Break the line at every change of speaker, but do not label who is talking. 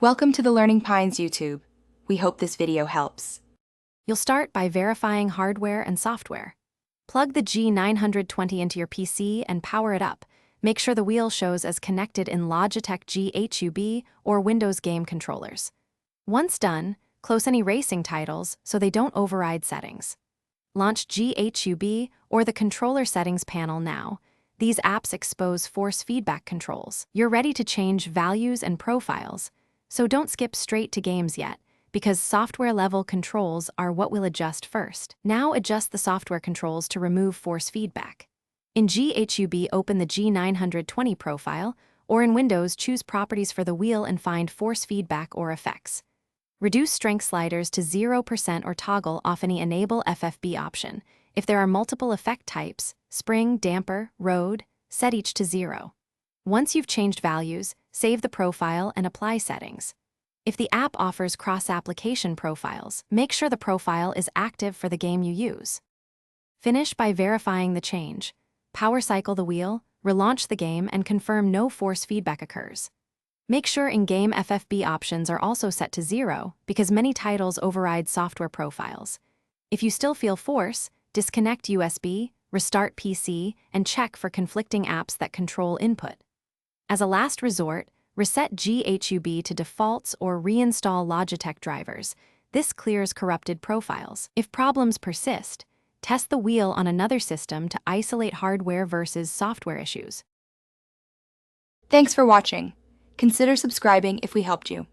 Welcome to the Learning Pines YouTube. We hope this video helps.
You'll start by verifying hardware and software. Plug the G920 into your PC and power it up. Make sure the wheel shows as connected in Logitech G920 or Windows game controllers. Once done, close any racing titles so they don't override settings. Launch G920 or the controller settings panel now. These apps expose force feedback controls. You're ready to change values and profiles, so don't skip straight to games yet, because software-level controls are what we'll adjust first. Now adjust the software controls to remove force feedback. In G920, open the G920 profile, or in Windows, choose Properties for the wheel and find Force Feedback or Effects. Reduce strength sliders to 0% or toggle off any Enable FFB option. If there are multiple effect types, spring, damper, road, set each to 0. Once you've changed values, save the profile and apply settings. If the app offers cross-application profiles, make sure the profile is active for the game you use. Finish by verifying the change. Power cycle the wheel, relaunch the game, and confirm no force feedback occurs. Make sure in-game FFB options are also set to 0 because many titles override software profiles. If you still feel force, disconnect USB, restart PC, and check for conflicting apps that control input. As a last resort, reset G920 to defaults or reinstall Logitech drivers. This clears corrupted profiles. If problems persist, test the wheel on another system to isolate hardware versus software issues.
Thanks for watching. Consider subscribing if we helped you.